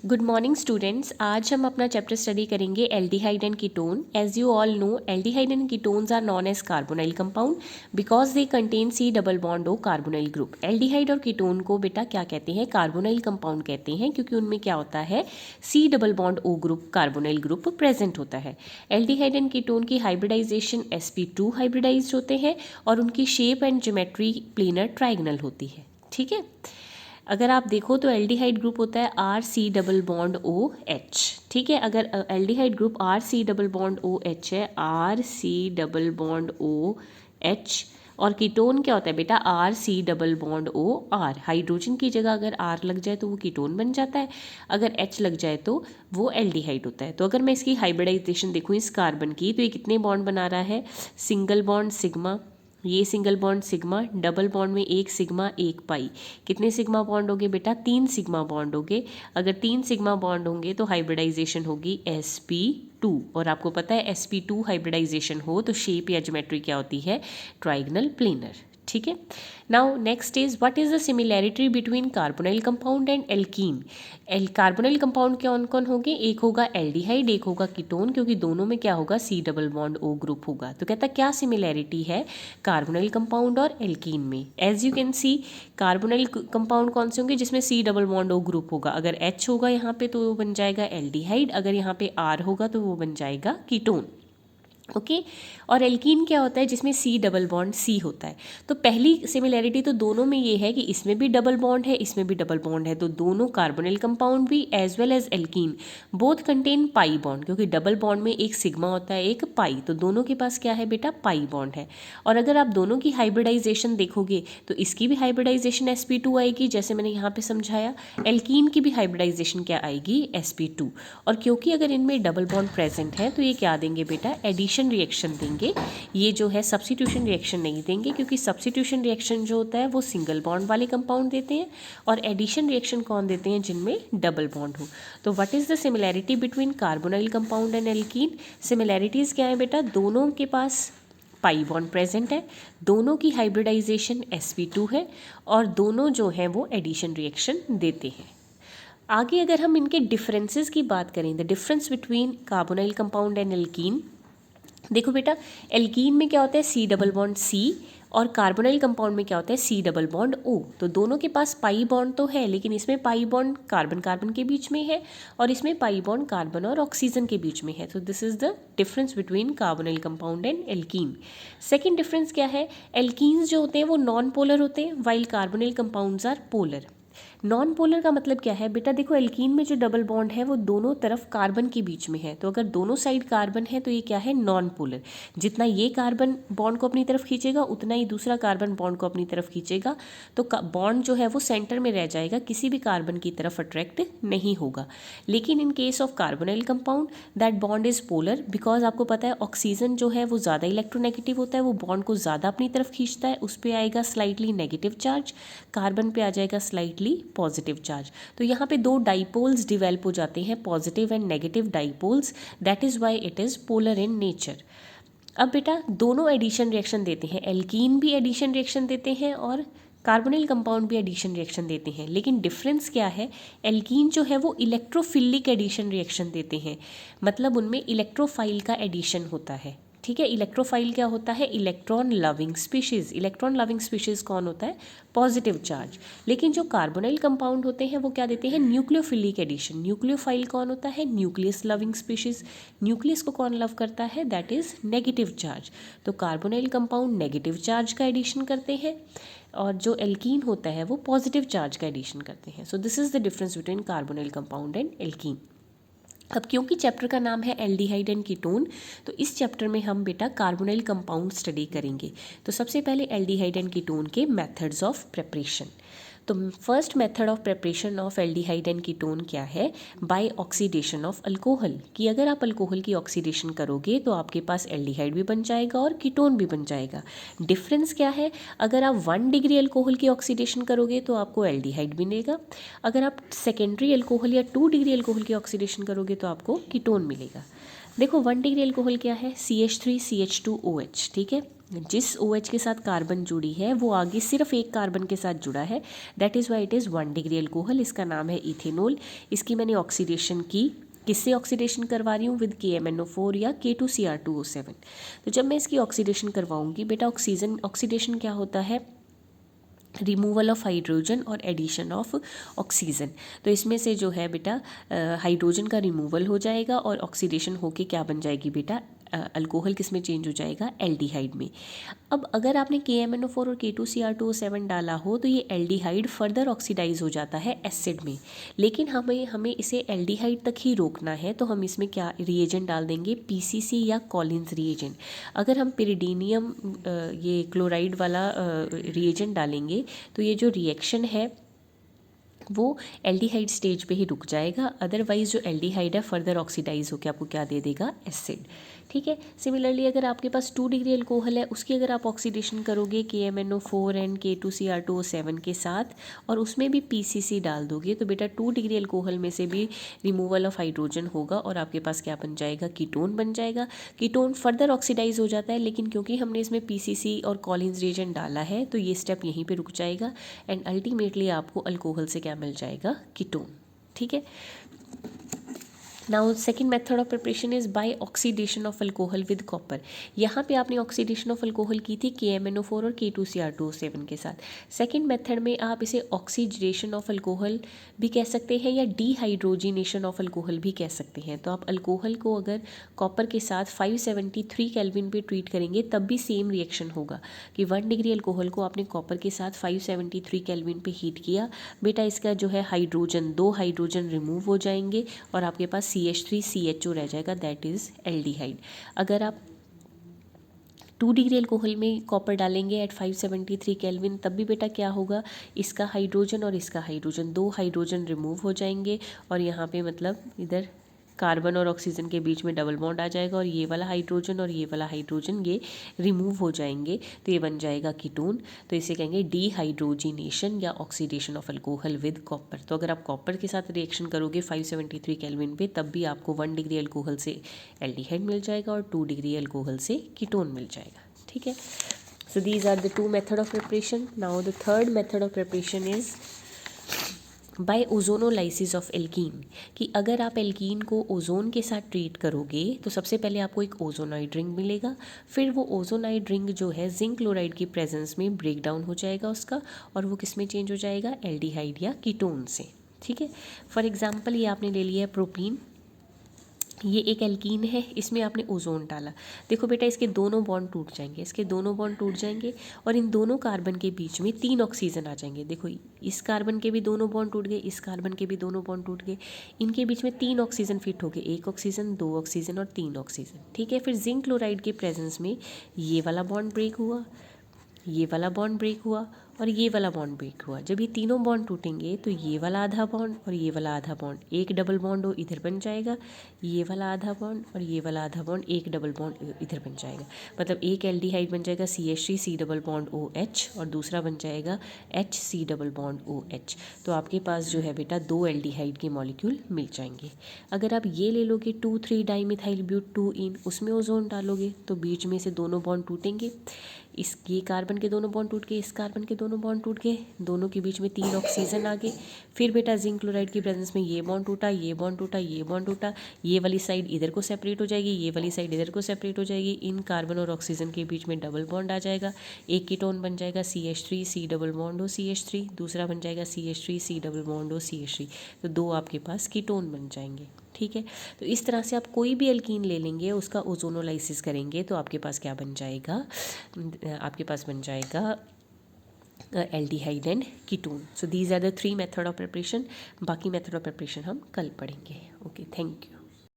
Good morning students. आज हम अपना चैप्टर स्टडी करेंगे aldehyde and ketone. As you all know, aldehyde and ketones are non as carbonyl compound because they contain C double bond O carbonyl group. Aldehyde और ketone को बेटा क्या कहते हैं? कार्बोनाइल कंपाउंड कहते हैं, क्योंकि उनमें क्या होता है, C double bond O group carbonyl group present होता है। एल्डिहाइड एंड कीटोन की हाइब्रिडाइजेशन sp2 हाइब्रिडाइज होते हैं और उनकी shape and geometry planar trigonal होती है। ठीक है, अगर आप देखो तो एल्डिहाइड ग्रुप होता है R C double bond O H. ठीक है, अगर aldehyde group R C double bond O H है, R C double bond O H, और कीटोन क्या होता है बेटा? R C double bond O R. Hydrogen की जगह अगर आर लग जाए तो वो कीटोन बन जाता है, अगर एच लग जाए तो वो एल्डिहाइड होता है। तो अगर मैं इसकी हाइब्रिडाइजेशन देखूँ इस कार्बन की, तो ये कितने बॉन्ड बना रहा है? सिंगल बॉन्ड सिग्मा, ये single bond sigma, double bond में एक सिग्मा एक पाई। कितने सिग्मा बॉन्ड होंगे बेटा? 3 सिग्मा बॉन्ड होंगे। अगर 3 सिग्मा बॉन्ड होंगे तो हाइब्रिडाइजेशन होगी sp2, और आपको पता है sp2 हाइब्रिडाइजेशन हो तो शेप या ज्योमेट्री क्या होती है? Trigonal planar. ठीक है, now next is what is the similarity between carbonyl compound and alkene. Carbonyl compound कौन कौन होंगे? एक होगा एल्डिहाइड, एक होगा कीटोन, क्योंकि दोनों में क्या होगा? C double bond O group होगा। तो कहता क्या सिमिलैरिटी है कार्बोनाइल कंपाउंड और एल्कीन में? As you can see, carbonyl compound कौन से होंगे? जिसमें C double bond O group होगा। अगर एच होगा यहाँ पे तो वो बन जाएगा एल्डिहाइड, अगर यहाँ पे आर होगा तो वो बन जाएगा कीटोन। ओके, और एल्कीन क्या होता है? जिसमें सी डबल बॉन्ड सी होता है। तो पहली सिमिलैरिटी तो दोनों में ये है कि इसमें भी डबल बॉन्ड है, इसमें भी डबल बॉन्ड है। तो दोनों कार्बोनाइल कंपाउंड भी as well as alkene both contain pi bond, क्योंकि डबल बॉन्ड में एक सिग्मा होता है एक पाई, तो दोनों के पास क्या है बेटा? पाई बॉन्ड है। और अगर आप दोनों की हाइब्रिडाइजेशन देखोगे तो इसकी भी हाइब्रिडाइजेशन sp2 आएगी, जैसे मैंने यहाँ पे समझाया। एल्कीन की भी हाइब्रिडाइजेशन क्या आएगी? sp2। और क्योंकि अगर इनमें डबल बॉन्ड प्रेजेंट है तो ये क्या देंगे बेटा? एडिशन रिएक्शन देंगे। ये जो है सब्स्टिट्यूशन रिएक्शन नहीं देंगे, क्योंकि सब्स्टिट्यूशन रिएक्शन जो होता है वो सिंगल बॉन्ड वाले कंपाउंड देते हैं, और एडिशन रिएक्शन कौन देते हैं? जिनमें डबल बॉन्ड हो। तो what is the similarity between carbonyl compound and alkene? Similarities क्या है बेटा? दोनों के पास पाई बॉन्ड प्रेजेंट है, दोनों की हाइब्रिडाइजेशन sp2 है, और दोनों जो हैं वो एडिशन रिएक्शन देते हैं। आगे अगर हम इनके डिफरेंसेस की बात करें, the difference between carbonyl compound and alkene, देखो बेटा, एल्कीन में क्या होता है? सी डबल बॉन्ड सी, और कार्बोनाइल कंपाउंड में क्या होता है? C double bond O. तो दोनों के पास पाई बॉन्ड तो है, लेकिन इसमें पाई बॉन्ड कार्बन कार्बन के बीच में है, और इसमें पाई बॉन्ड कार्बन और ऑक्सीजन के बीच में है। तो this is the difference between carbonyl compound and alkene. Second difference क्या है? एल्कीन्स जो होते हैं वो नॉन पोलर होते हैं, while carbonyl compounds are polar. Non polar का मतलब क्या है बेटा? देखो, एल्कीन में जो डबल बॉन्ड है वो दोनों तरफ कार्बन के बीच में है, तो अगर दोनों साइड कार्बन है तो ये क्या है? Non polar. जितना ये कार्बन बॉन्ड को अपनी तरफ खींचेगा उतना ही दूसरा कार्बन बॉन्ड को अपनी तरफ खींचेगा, तो बॉन्ड जो है वो सेंटर में रह जाएगा, किसी भी कार्बन की तरफ अट्रैक्ट नहीं होगा। लेकिन in case of carbonyl compound that bond is polar, because आपको पता है ऑक्सीजन जो है वो ज़्यादा इलेक्ट्रोनेगेटिव होता है, वो बॉन्ड को ज़्यादा अपनी तरफ खींचता है, उस पर आएगा स्लाइटली नेगेटिव चार्ज, कार्बन पे आ जाएगा स्लाइटली पॉजिटिव चार्ज। तो यहाँ पे दो डाइपोल्स डिवेल्प हो जाते हैं, positive and negative dipoles, that is why it is polar in nature. अब बेटा दोनों एडिशन रिएक्शन देते हैं, एल्कीन भी एडिशन रिएक्शन देते हैं और कार्बोनाइल कंपाउंड भी एडिशन रिएक्शन देते हैं, लेकिन डिफरेंस क्या है? एल्कीन जो है वो इलेक्ट्रोफिलिक एडिशन रिएक्शन देते हैं, मतलब उनमें इलेक्ट्रोफाइल का एडिशन होता है। ठीक है, इलेक्ट्रोफाइल क्या होता है? Electron loving species. Electron loving species कौन होता है? Positive charge. लेकिन जो कार्बोनाइल कंपाउंड होते हैं वो क्या देते हैं? Nucleophilic addition. न्यूक्लियोफाइल कौन होता है? Nucleus loving species. न्यूक्लियस को कौन लव करता है? That is negative charge. तो कार्बोनाइल कंपाउंड नेगेटिव चार्ज का एडिशन करते हैं, और जो एल्कीन होता है वो पॉजिटिव चार्ज का एडिशन करते हैं। So this is the difference between carbonyl compound and alkene. अब क्योंकि चैप्टर का नाम है एल्डिहाइड एंड कीटोन, तो इस चैप्टर में हम बेटा कार्बोनाइल कंपाउंड स्टडी करेंगे। तो सबसे पहले एल्डिहाइड एंड कीटोन के मेथड्स ऑफ प्रिपरेशन। तो first method of preparation of aldehyde and ketone क्या है? बाय ऑक्सीडेशन ऑफ अल्कोहल, कि अगर आप अल्कोहल की ऑक्सीडेशन करोगे तो आपके पास एल्डिहाइड भी बन जाएगा और कीटोन भी बन जाएगा। डिफरेंस क्या है? अगर आप 1 डिग्री अल्कोहल की ऑक्सीडेशन करोगे तो आपको एल्डिहाइड मिलेगा, अगर आप सेकेंडरी अल्कोहल या 2 डिग्री अल्कोहल की ऑक्सीडेशन करोगे तो आपको कीटोन मिलेगा। देखो 1 डिग्री अल्कोहल क्या है? CH3CH2OH। ठीक है, जिस OH के साथ कार्बन जुड़ी है वो आगे सिर्फ एक कार्बन के साथ जुड़ा है, that is why it is 1 degree alcohol. इसका नाम है इथेनॉल। इसकी मैंने ऑक्सीडेशन की, किससे ऑक्सीडेशन करवा रही हूँ, विद KMNO4 या K2Cr2O7। तो जब मैं इसकी ऑक्सीडेशन करवाऊँगी बेटा, ऑक्सीडेशन क्या होता है, रिमूवल ऑफ हाइड्रोजन और एडिशन ऑफ ऑक्सीजन। तो इसमें से जो है बेटा हाइड्रोजन का रिमूवल हो जाएगा और ऑक्सीडेशन होके क्या बन जाएगी बेटा, अल्कोहल किस में चेंज हो जाएगा, एल्डिहाइड में। अब अगर आपने KMNO4 और K2Cr2O7 डाला हो तो ये एल्डिहाइड फर्दर ऑक्सीडाइज हो जाता है एसिड में, लेकिन हमें इसे एल्डिहाइड तक ही रोकना है, तो हम इसमें क्या रिएजेंट डाल देंगे, PCC या कॉलिन्स रिएजेंट। अगर हम पिरिडीनियम ये क्लोराइड वाला रिएजेंट डालेंगे तो ये जो रिएक्शन है वो एल्डिहाइड स्टेज पे ही रुक जाएगा, अदरवाइज जो एल्डिहाइड है फर्दर ऑक्सीडाइज होकर आपको क्या दे देगा, एसिड। ठीक है। सिमिलरली अगर आपके पास 2 डिग्री अल्कोहल है, उसकी अगर आप ऑक्सीडेशन करोगे KMNO4 एंड K2Cr2O7 के साथ और उसमें भी PCC डाल दोगे तो बेटा 2 डिग्री अल्कोहल में से भी रिमूवल ऑफ हाइड्रोजन होगा और आपके पास क्या बन जाएगा, कीटोन बन जाएगा। कीटोन फर्दर ऑक्सीडाइज हो जाता है, लेकिन क्योंकि हमने इसमें PCC और कॉलिन्स रिएजेंट डाला है तो ये स्टेप यहीं पर रुक जाएगा एंड अल्टीमेटली आपको अल्कोहल से क्या मिल जाएगा, कीटोन। ठीक है। Now second method of preparation is bye oxidation of alcohol with copper. यहाँ पे आपने ऑक्सीडेशन ऑफ अल्कोहल की थी KMNO4 और K2Cr2O7 के साथ। सेकेंड मेथड में आप इसे ऑक्सीडेशन ऑफ अल्कोहल भी कह सकते हैं या डिहाइड्रोजिनेशन ऑफ अल्कोहल भी कह सकते हैं। तो आप अल्कोहल को अगर कॉपर के साथ 573 केल्विन पे ट्रीट करेंगे तब भी सेम रिएक्शन होगा कि 1 डिग्री अल्कोहल को आपने कॉपर के साथ 573 केल्विन पे हीट किया, बेटा इसका जो है हाइड्रोजन, 2 हाइड्रोजन रिमूव हो जाएंगे और आपके पास CH3CHO रह जाएगा, दैट इज़ एल्डिहाइड। अगर आप 2 डिग्री अल्कोहल में कॉपर डालेंगे एट 573 केल्विन तब भी बेटा क्या होगा, इसका हाइड्रोजन और इसका हाइड्रोजन, 2 हाइड्रोजन रिमूव हो जाएंगे और यहाँ पे मतलब इधर कार्बन और ऑक्सीजन के बीच में डबल बॉन्ड आ जाएगा और ये वाला हाइड्रोजन और ये वाला हाइड्रोजन ये रिमूव हो जाएंगे तो ये बन जाएगा कीटोन। तो इसे कहेंगे डिहाइड्रोजिनेशन या oxidation of alcohol with copper. तो अगर आप कॉपर के साथ रिएक्शन करोगे 573 केल्विन पे तब भी आपको 1 डिग्री अल्कोहल से एल्डिहाइड मिल जाएगा और 2 डिग्री अल्कोहल से कीटोन मिल जाएगा। ठीक है। So these are the 2 method of preparation. Now the third method of preparation is by ozonolysis of alkene. कि अगर आप एल्कीन को ओजोन के साथ ट्रीट करोगे तो सबसे पहले आपको एक ओजोनाइड रिंग मिलेगा, फिर वो ओजोनाइड रिंग जो है जिंक क्लोराइड की प्रेजेंस में ब्रेक डाउन हो जाएगा उसका और वो किस में चेंज हो जाएगा, एल्डिहाइड या कीटोन से। ठीक है। फॉर एग्जाम्पल ये आपने ले लिया है प्रोपीन, ये एक एल्कीन है, इसमें आपने ओजोन डाला। देखो बेटा इसके दोनों बॉन्ड टूट जाएंगे, इसके दोनों बॉन्ड टूट जाएंगे और इन दोनों कार्बन के बीच में 3 ऑक्सीजन आ जाएंगे। देखो इस कार्बन के भी दोनों बॉन्ड टूट गए, इस कार्बन के भी दोनों बॉन्ड टूट गए, इनके बीच में 3 ऑक्सीजन फिट हो गए, 1 ऑक्सीजन, 2 ऑक्सीजन और 3 ऑक्सीजन। ठीक है। फिर जिंक क्लोराइड के प्रेजेंस में ये वाला बॉन्ड ब्रेक हुआ, ये वाला बॉन्ड ब्रेक हुआ और ये वाला बॉन्ड ब्रेक हुआ। जब ये तीनों बॉन्ड टूटेंगे तो ये वाला आधा बॉन्ड और ये वाला आधा बॉन्ड, एक डबल बॉन्ड इधर बन जाएगा, ये वाला आधा बॉन्ड और ये वाला आधा बॉन्ड, एक डबल बॉन्ड इधर बन जाएगा। मतलब एक एल्डिहाइड बन जाएगा CH3C डबल बॉन्ड OH और दूसरा बन जाएगा HC डबल बॉन्ड OH। तो आपके पास जो है बेटा 2 एल्डिहाइड के मॉलिक्यूल मिल जाएंगे। अगर आप ये ले लोगे 2,3 डाइमिथाइल ब्यूट 2 उसमें ओजोन डालोगे तो बीच में से दोनों बॉन्ड टूटेंगे, इस ये कार्बन के दोनों बॉन्ड टूट गए, इस कार्बन के दोनों बॉन्ड टूट गए, दोनों के बीच में 3 ऑक्सीजन आ गए। फिर बेटा जिंक क्लोराइड की प्रेजेंस में ये बॉन्ड टूटा, ये बॉन्ड टूटा, ये बॉन्ड टूटा, ये वाली साइड इधर को सेपरेट हो जाएगी, ये वाली साइड इधर को सेपरेट हो जाएगी, इन कार्बन और ऑक्सीजन के बीच में डबल बॉन्ड आ जाएगा, एक कीटोन बन जाएगा CH3C double bond O CH3, दूसरा बन जाएगा CH3C double bond O CH3। तो 2 आपके पास कीटोन बन जाएंगे। ठीक है। तो इस तरह से आप कोई भी एल्कीन ले लेंगे, उसका ओजोनोलाइसिस करेंगे तो आपके पास क्या बन जाएगा, आपके पास बन जाएगा aldehyde and ketone. So these are the 3 method of preparation. बाकी मेथड ऑफ प्रिपरेशन हम कल पढ़ेंगे। Okay, thank you.